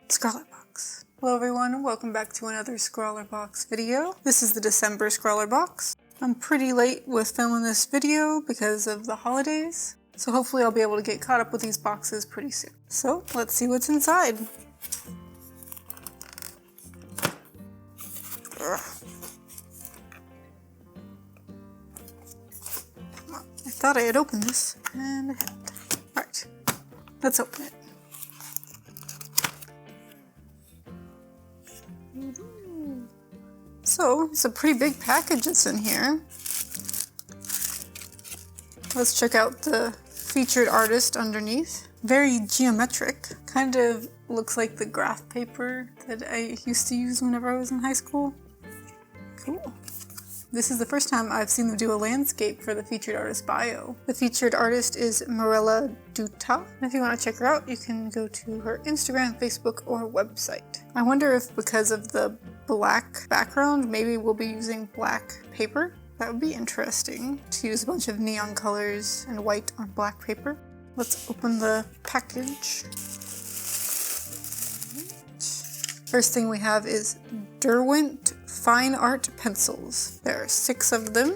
Scrawlrbox. Hello everyone, welcome back to another Scrawlrbox video. This is the December Scrawlrbox. I'm pretty late with filming this video because of the holidays, so hopefully I'll be able to get caught up with these boxes pretty soon. So let's see what's inside. Ugh. I thought I had opened this, and I hadn't. Alright, let's open it. So, it's a pretty big package that's in here. Let's check out the featured artist underneath. Very geometric. Kind of looks like the graph paper that I used to use whenever I was in high school. Cool. This is the first time I've seen them do a landscape for the featured artist bio. The featured artist is Mirella Duta. And if you want to check her out, you can go to her Instagram, Facebook, or website. I wonder if because of the black background, maybe we'll be using black paper. That would be interesting, to use a bunch of neon colors and white on black paper. Let's open the package. First thing we have is Derwent Fine Art Pencils. There are 6 of them.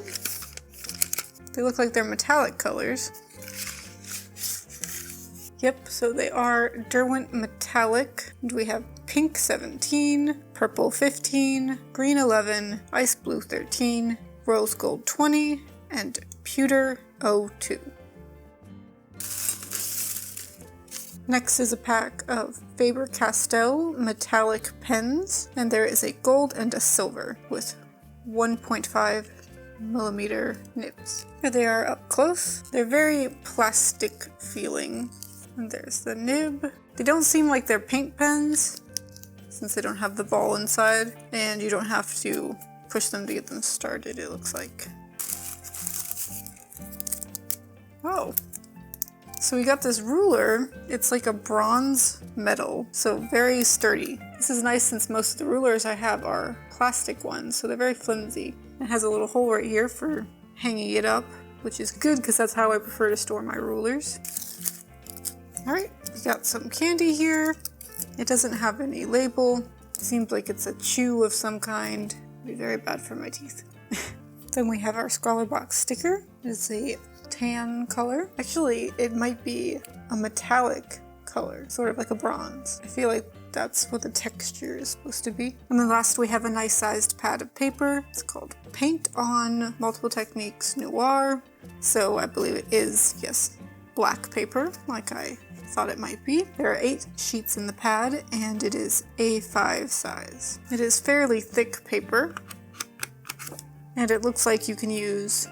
They look like they're metallic colors. Yep, so they are Derwent Metallic. And we have Pink 17, Purple 15, Green 11, Ice Blue 13, Rose Gold 20, and Pewter 02. Next is a pack of Faber-Castell metallic pens, and there is a gold and a silver with 1.5 millimeter nibs. Here they are up close. They're very plastic feeling. And there's the nib. They don't seem like they're paint pens, since they don't have the ball inside, and you don't have to push them to get them started, it looks like. Oh. So we got this ruler. It's like a bronze metal, so very sturdy. This is nice since most of the rulers I have are plastic ones, so they're very flimsy. It has a little hole right here for hanging it up, which is good because that's how I prefer to store my rulers. Alright, we got some candy here. It doesn't have any label. It seems like it's a chew of some kind. It'd be very bad for my teeth. Then we have our Scrawlrbox sticker. It's a tan color. Actually, it might be a metallic color, sort of like a bronze. I feel like that's what the texture is supposed to be. And then last we have a nice sized pad of paper. It's called Paint on Multiple Techniques Noir. So I believe it is, yes, black paper, like I thought it might be. There are 8 sheets in the pad, and it is A5 size. It is fairly thick paper, and it looks like you can use,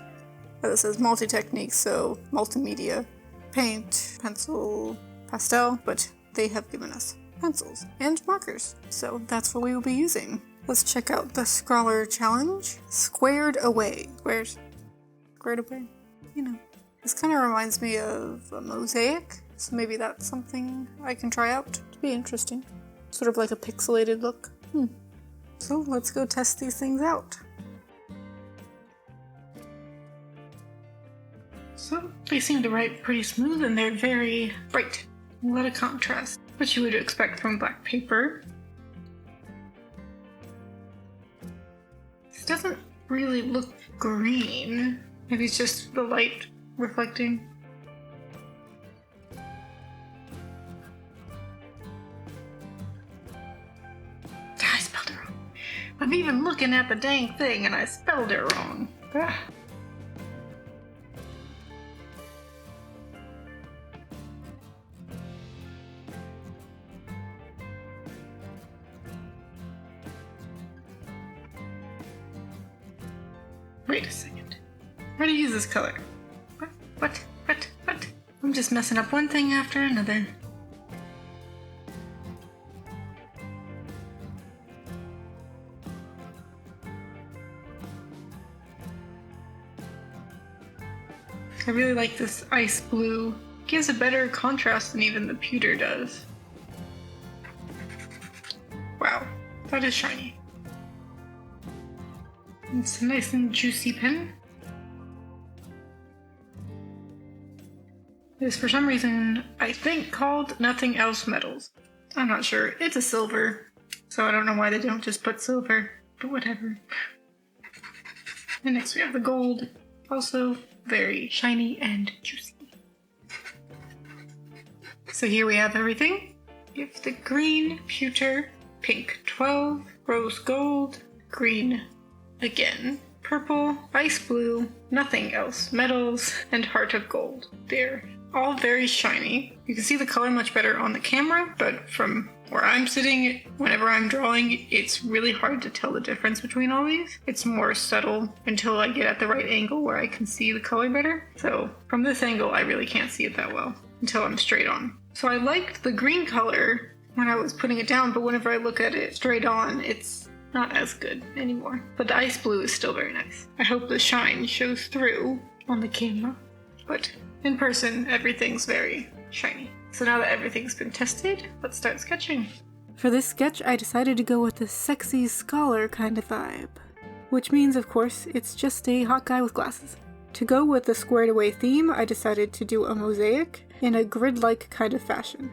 it says multi-techniques, so multimedia, paint, pencil, pastel, but they have given us pencils and markers, so that's what we will be using. Let's check out the Scrawler Challenge. Squared Away. Squared away? You know. This kind of reminds me of a mosaic, so maybe that's something I can try out. It'd be interesting. Sort of like a pixelated look. So let's go test these things out. So they seem to write pretty smooth and they're very bright. A lot of contrast, which you would expect from black paper. This doesn't really look green. Maybe it's just the light reflecting. I spelled it wrong. I'm even looking at the dang thing and I spelled it wrong. Wait a second. How to use this color? What? I'm just messing up one thing after another. I really like this ice blue. It gives a better contrast than even the pewter does. Wow, that is shiny. It's a nice and juicy pen. It is for some reason, I think, called Nothing Else Metals. I'm not sure. It's a silver, so I don't know why they don't just put silver, but whatever. And next we have the gold, also very shiny and juicy. So here we have everything. You have the green, pewter, pink 12, rose gold, green again, purple, ice blue, nothing else, metals, and heart of gold. They're all very shiny. You can see the color much better on the camera, but from where I'm sitting, whenever I'm drawing, it's really hard to tell the difference between all these. It's more subtle until I get at the right angle where I can see the color better. So from this angle, I really can't see it that well until I'm straight on. So I liked the green color when I was putting it down, but whenever I look at it straight on, it's not as good anymore. But the ice blue is still very nice. I hope the shine shows through on the camera, but in person, everything's very shiny. So now that everything's been tested, let's start sketching. For this sketch, I decided to go with the sexy scholar kind of vibe, which means, of course, it's just a hot guy with glasses. To go with the squared away theme, I decided to do a mosaic in a grid-like kind of fashion.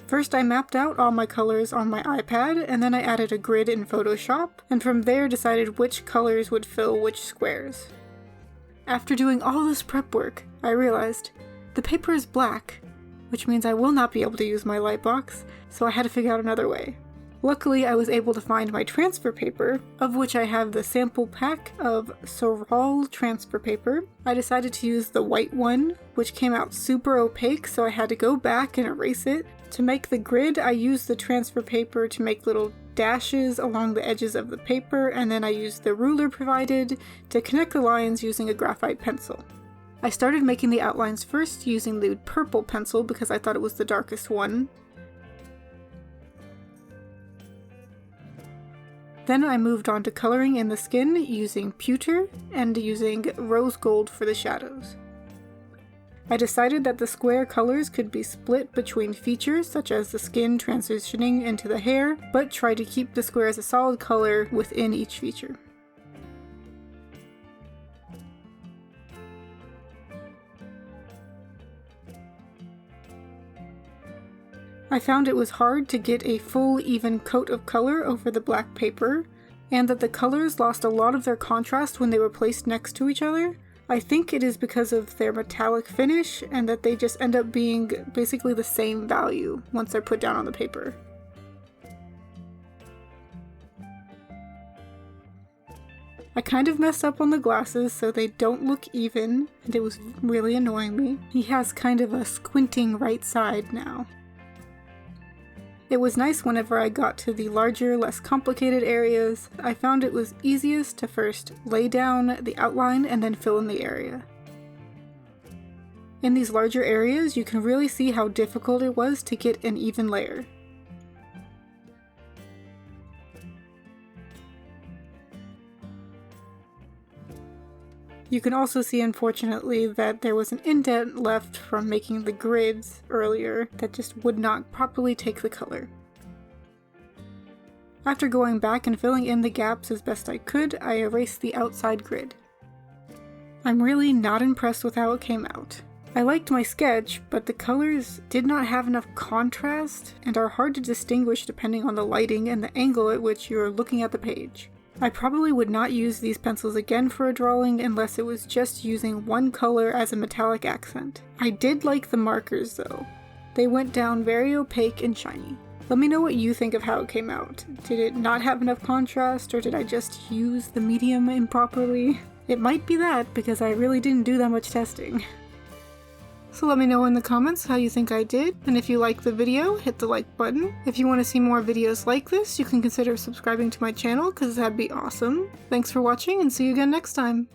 First, I mapped out all my colors on my iPad, and then I added a grid in Photoshop, and from there decided which colors would fill which squares. After doing all this prep work, I realized the paper is black, which means I will not be able to use my light box, so I had to figure out another way. Luckily, I was able to find my transfer paper, of which I have the sample pack of Scrawlrbox transfer paper. I decided to use the white one, which came out super opaque, so I had to go back and erase it. To make the grid, I used the transfer paper to make little dashes along the edges of the paper, and then I used the ruler provided to connect the lines using a graphite pencil. I started making the outlines first using the purple pencil because I thought it was the darkest one. Then I moved on to coloring in the skin using pewter and using rose gold for the shadows. I decided that the square colors could be split between features such as the skin transitioning into the hair, but try to keep the squares a solid color within each feature. I found it was hard to get a full even coat of color over the black paper, and that the colors lost a lot of their contrast when they were placed next to each other. I think it is because of their metallic finish, and that they just end up being basically the same value once they're put down on the paper. I kind of messed up on the glasses so they don't look even, and it was really annoying me. He has kind of a squinting right side now. It was nice whenever I got to the larger, less complicated areas. I found it was easiest to first lay down the outline and then fill in the area. In these larger areas, you can really see how difficult it was to get an even layer. You can also see, unfortunately, that there was an indent left from making the grids earlier that just would not properly take the color. After going back and filling in the gaps as best I could, I erased the outside grid. I'm really not impressed with how it came out. I liked my sketch, but the colors did not have enough contrast and are hard to distinguish depending on the lighting and the angle at which you're looking at the page. I probably would not use these pencils again for a drawing unless it was just using one color as a metallic accent. I did like the markers though. They went down very opaque and shiny. Let me know what you think of how it came out. Did it not have enough contrast, or did I just use the medium improperly? It might be that, because I really didn't do that much testing. So let me know in the comments how you think I did, and if you liked the video, hit the like button. If you want to see more videos like this, you can consider subscribing to my channel, because that'd be awesome. Thanks for watching, and see you again next time!